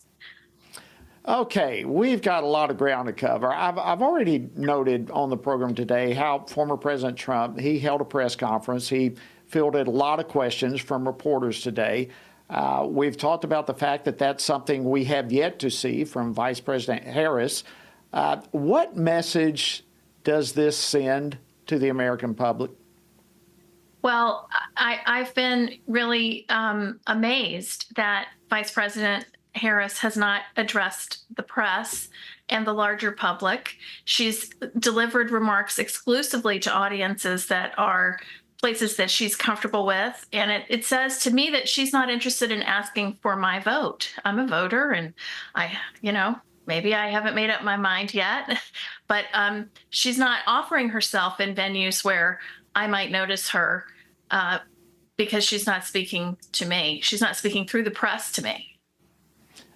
Speaker 7: Okay, we've got a lot of ground to cover. I've already noted on the program today how former President Trump, he held a press conference. He fielded a lot of questions from reporters today. We've talked about the fact that that's something we have yet to see from Vice President Harris. What message does this send to the American public?
Speaker 18: Well, I've been really amazed that Vice President Harris has not addressed the press and the larger public. She's delivered remarks exclusively to audiences that are places that she's comfortable with. And it says to me that she's not interested in asking for my vote. I'm a voter, and maybe I haven't made up my mind yet, but she's not offering herself in venues where I might notice her because she's not speaking to me. She's not speaking through the press to me.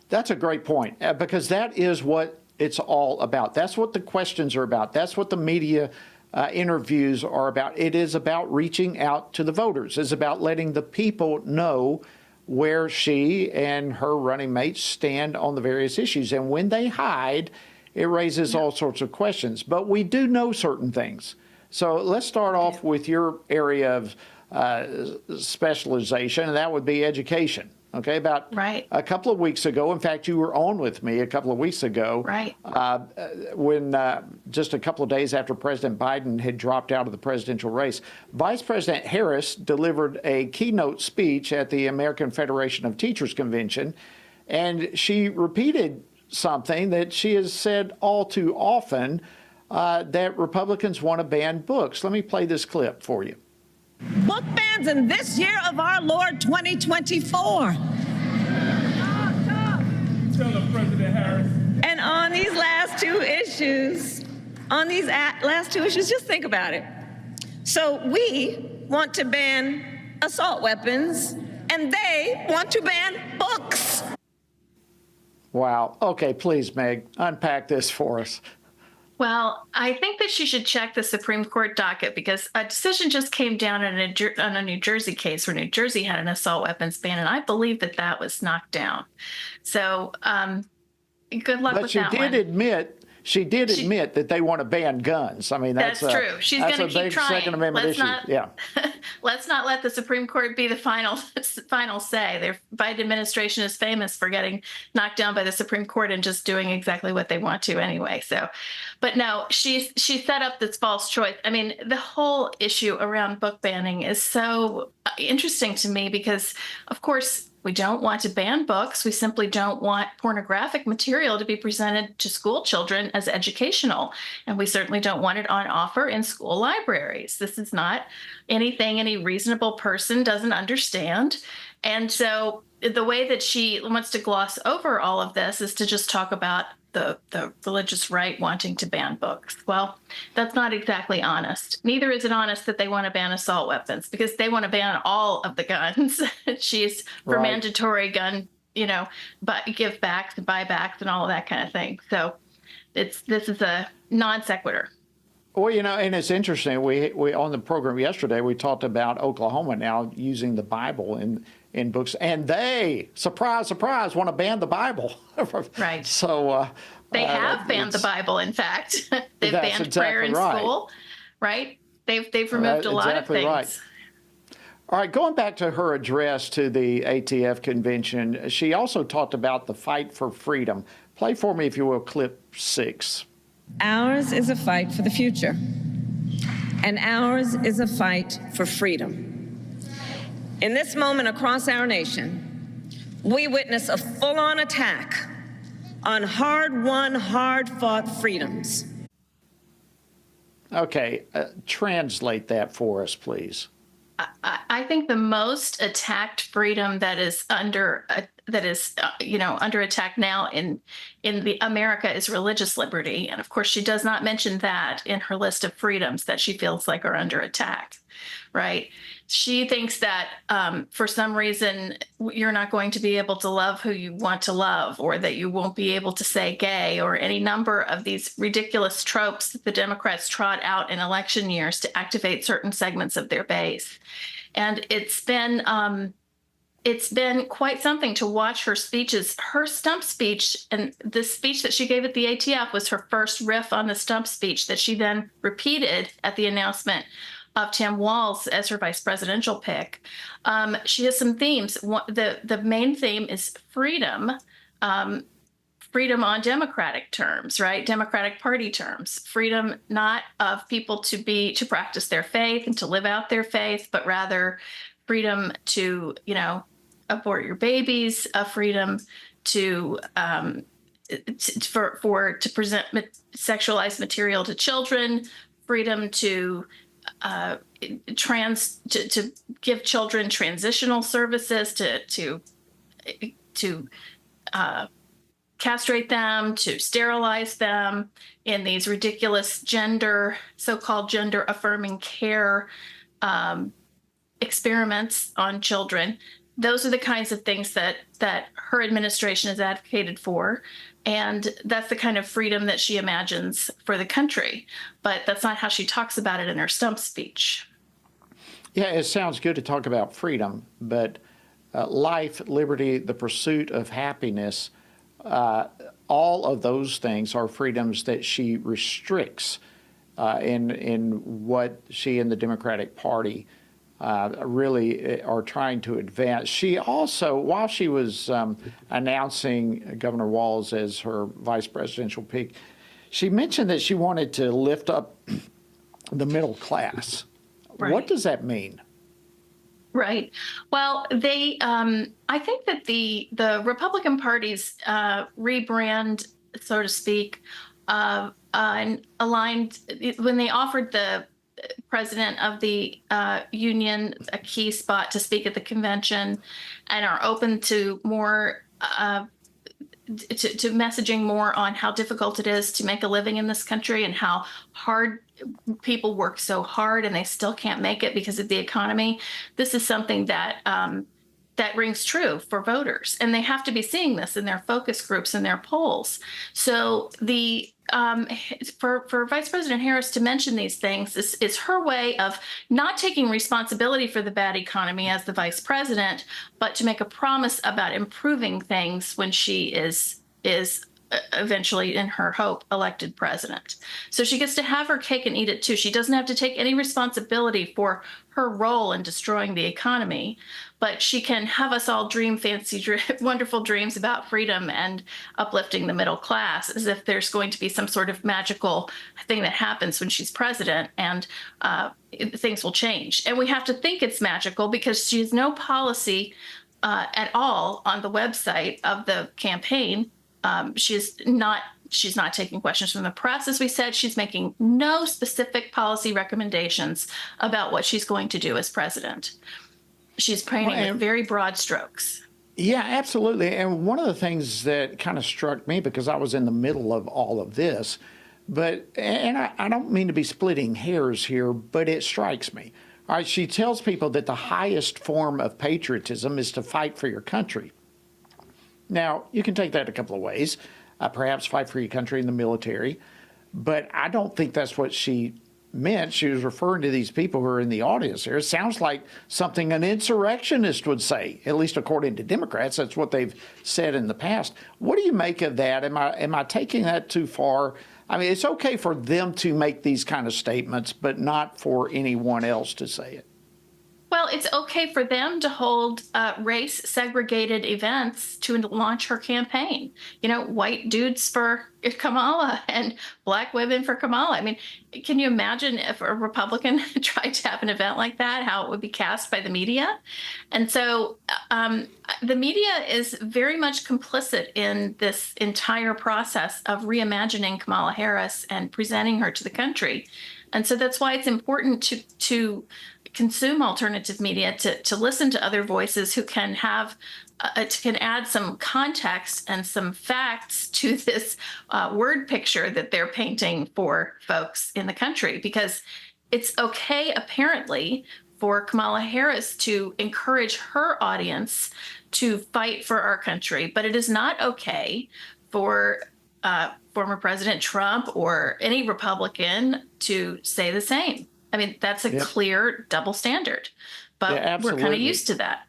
Speaker 7: That's a great point, because that is what it's all about. That's what the questions are about. That's what the media interviews are about. It is about reaching out to the voters. It's about letting the people know where she and her running mates stand on the various issues. And when they hide, it raises all sorts of questions. But we do know certain things. So let's start off with your area of specialization, and that would be education. Okay, about a couple of weeks ago, in fact, you were on with me a couple of weeks ago, when just a couple of days after President Biden had dropped out of the presidential race, Vice President Harris delivered a keynote speech at the American Federation of Teachers Convention, and she repeated something that she has said all too often, that Republicans want to ban books. Let me play this clip for you.
Speaker 19: Book bans in this year of our Lord 2024.
Speaker 20: Tell them, President Harris.
Speaker 19: And on these last two issues, just think about it. So we want to ban assault weapons, and they want to ban books.
Speaker 7: Wow. Okay, please, Meg, unpack this for us.
Speaker 18: Well, I think that she should check the Supreme Court docket, because a decision just came down on a New Jersey case where New Jersey had an assault weapons ban, and I believe that was knocked down. So good luck with that one.
Speaker 7: She did admit that they want to ban guns. I mean, that's
Speaker 18: true. She's going to keep trying.
Speaker 7: Second Amendment issue.
Speaker 18: Let's not let the Supreme Court be the final say. The Biden administration is famous for getting knocked down by the Supreme Court and just doing exactly what they want to anyway. So, but no, she set up this false choice. I mean, the whole issue around book banning is so interesting to me because, of course, we don't want to ban books. We simply don't want pornographic material to be presented to school children as educational. And we certainly don't want it on offer in school libraries. This is not anything any reasonable person doesn't understand. And so the way that she wants to gloss over all of this is to just talk about the religious right wanting to ban books. Well, that's not exactly honest. Neither is it honest that they want to ban assault weapons, because they want to ban all of the guns. She's for mandatory gun, but give backs and buybacks and all of that kind of thing. So this is a non sequitur.
Speaker 7: Well, and it's interesting. We on the program yesterday, we talked about Oklahoma now using the Bible in books, and they, surprise, surprise, want to ban the Bible.
Speaker 18: Right.
Speaker 7: So
Speaker 18: they have banned the Bible. In fact, they've banned prayer in school. Right. They've removed a lot of things. Right.
Speaker 7: All right, going back to her address to the ATF convention, she also talked about the fight for freedom. Play for me, if you will, clip 6.
Speaker 21: Ours is a fight for the future, and ours is a fight for freedom. In this moment across our nation, we witness a full-on attack on hard-won, hard-fought freedoms.
Speaker 7: Okay, translate that for us, please.
Speaker 18: I think the most attacked freedom that is under under attack now in the America is religious liberty, and of course she does not mention that in her list of freedoms that she feels like are under attack. Right? She thinks that for some reason you're not going to be able to love who you want to love, or that you won't be able to say gay, or any number of these ridiculous tropes that the Democrats trot out in election years to activate certain segments of their base. And it's been quite something to watch her speeches. Her stump speech, and the speech that she gave at the ATF was her first riff on the stump speech that she then repeated at the announcement of Tim Walz as her vice presidential pick. She has some themes. The main theme is freedom, freedom on Democratic terms, right? Democratic Party terms. Freedom not of people to practice their faith and to live out their faith, but rather freedom to, abort your babies, a freedom to present sexualized material to children, freedom to give children transitional services, to castrate them, to sterilize them in these ridiculous so-called gender affirming care experiments on children. Those are the kinds of things that her administration has advocated for. And that's the kind of freedom that she imagines for the country. But that's not how she talks about it in her stump speech.
Speaker 7: Yeah, it sounds good to talk about freedom, but life, liberty, the pursuit of happiness, all of those things are freedoms that she restricts in what she and the Democratic Party really are trying to advance. She also, while she was announcing Governor Walz as her vice presidential pick, she mentioned that she wanted to lift up the middle class. Right. What does that mean?
Speaker 18: Right. Well, I think that the Republican Party's rebrand, so to speak, and aligned when they offered the president of the union a key spot to speak at the convention, and are open to more to messaging more on how difficult it is to make a living in this country and how hard people work so hard and they still can't make it because of the economy. This is something that that rings true for voters, and they have to be seeing this in their focus groups and their polls. So for Vice President Harris to mention these things is her way of not taking responsibility for the bad economy as the vice president, but to make a promise about improving things when she is eventually, in her hope, elected president. So she gets to have her cake and eat it too. She doesn't have to take any responsibility for her role in destroying the economy, but she can have us all dream wonderful dreams about freedom and uplifting the middle class, as if there's going to be some sort of magical thing that happens when she's president and things will change. And we have to think it's magical because she has no policy at all on the website of the campaign. She's not taking questions from the press. As we said, she's making no specific policy recommendations about what she's going to do as president. She's painting with very broad strokes.
Speaker 7: Yeah, absolutely. And one of the things that kind of struck me, because I was in the middle of all of this, and I don't mean to be splitting hairs here, but it strikes me. All right, she tells people that the highest form of patriotism is to fight for your country. Now, you can take that a couple of ways. Perhaps fight for your country in the military. But I don't think that's what she meant. She was referring to these people who are in the audience here. It sounds like something an insurrectionist would say, at least according to Democrats. That's what they've said in the past. What do you make of that? Am I taking that too far? I mean, it's okay for them to make these kind of statements, but not for anyone else to say it.
Speaker 18: Well, Well, it's okay for them to hold race-segregated events to launch her campaign. You know, white dudes for Kamala and black women for Kamala. I mean, can you imagine if a Republican tried to have an event like that, how it would be cast by the media? And so the media is very much complicit in this entire process of reimagining Kamala Harris and presenting her to the country. And so that's why it's important to consume alternative media, to listen to other voices who can have can add some context and some facts to this word picture that they're painting for folks in the country. Because it's okay, apparently, for Kamala Harris to encourage her audience to fight for our country, but it is not okay for former President Trump or any Republican to say the same. I mean, that's a clear double standard, but we're kind of used to that.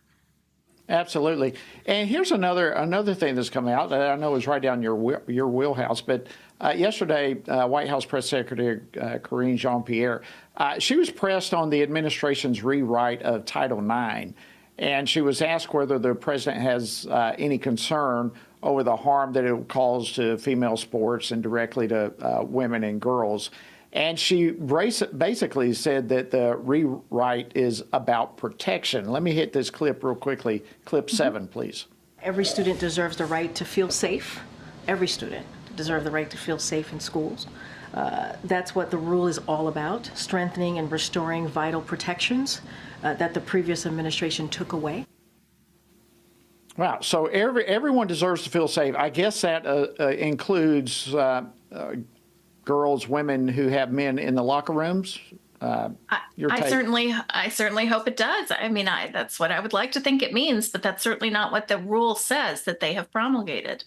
Speaker 7: Absolutely. And here's another thing that's come out that I know is right down your wheelhouse. But yesterday, White House Press Secretary Karine Jean-Pierre, she was pressed on the administration's rewrite of Title IX. And she was asked whether the president has any concern over the harm that it will cause to female sports and directly to women and girls. And she basically said that the rewrite is about protection. Let me hit this clip real quickly. Clip 7, please.
Speaker 2: Every student deserves the right to feel safe. Every student deserves the right to feel safe in schools. That's what the rule is all about, strengthening and restoring vital protections that the previous administration took away.
Speaker 7: Wow. So everyone deserves to feel safe. I guess that includes girls, women who have men in the locker rooms.
Speaker 18: I certainly hope it does. I mean, that's what I would like to think it means, but that's certainly not what the rule says that they have promulgated.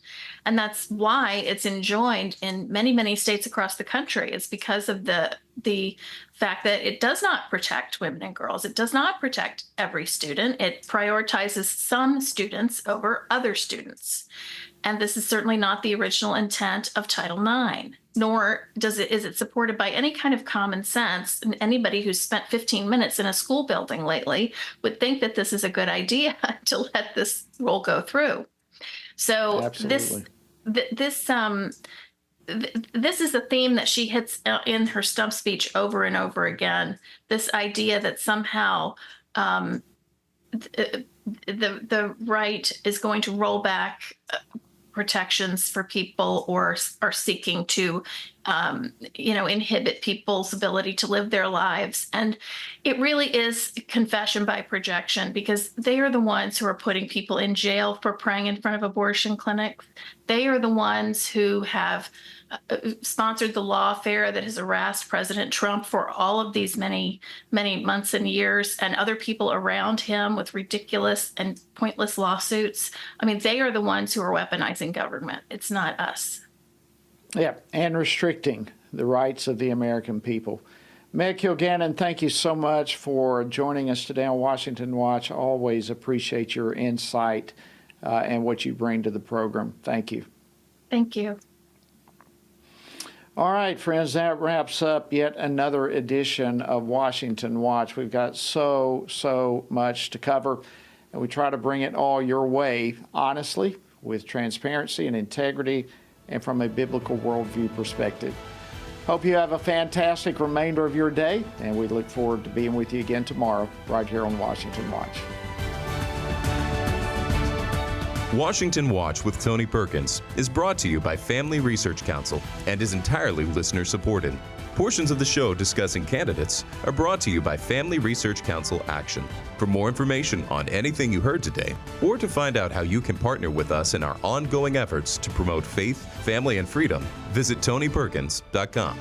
Speaker 18: And that's why it's enjoined in many, many states across the country. It's because of the fact that it does not protect women and girls. It does not protect every student. It prioritizes some students over other students. And this is certainly not the original intent of Title IX, nor is it supported by any kind of common sense. And anybody who's spent 15 minutes in a school building lately would think that this is a good idea to let this rule go through. So this is a theme that she hits in her stump speech over and over again, this idea that somehow the right is going to roll back protections for people or are seeking to, inhibit people's ability to live their lives. And it really is confession by projection, because they are the ones who are putting people in jail for praying in front of abortion clinics. They are the ones who have sponsored the lawfare that has harassed President Trump for all of these many, many months and years, and other people around him with ridiculous and pointless lawsuits. I mean, they are the ones who are weaponizing government. It's not us.
Speaker 7: Yeah, and restricting the rights of the American people. Meg Kilgannon, thank you so much for joining us today on Washington Watch. Always appreciate your insight and what you bring to the program. Thank you.
Speaker 18: Thank you.
Speaker 7: All right, friends, that wraps up yet another edition of Washington Watch. We've got so much to cover, and we try to bring it all your way, honestly, with transparency and integrity, and from a biblical worldview perspective. Hope you have a fantastic remainder of your day, and we look forward to being with you again tomorrow, right here on Washington Watch.
Speaker 6: Washington Watch with Tony Perkins is brought to you by Family Research Council and is entirely listener-supported. Portions of the show discussing candidates are brought to you by Family Research Council Action. For more information on anything you heard today, or to find out how you can partner with us in our ongoing efforts to promote faith, family, and freedom, visit TonyPerkins.com.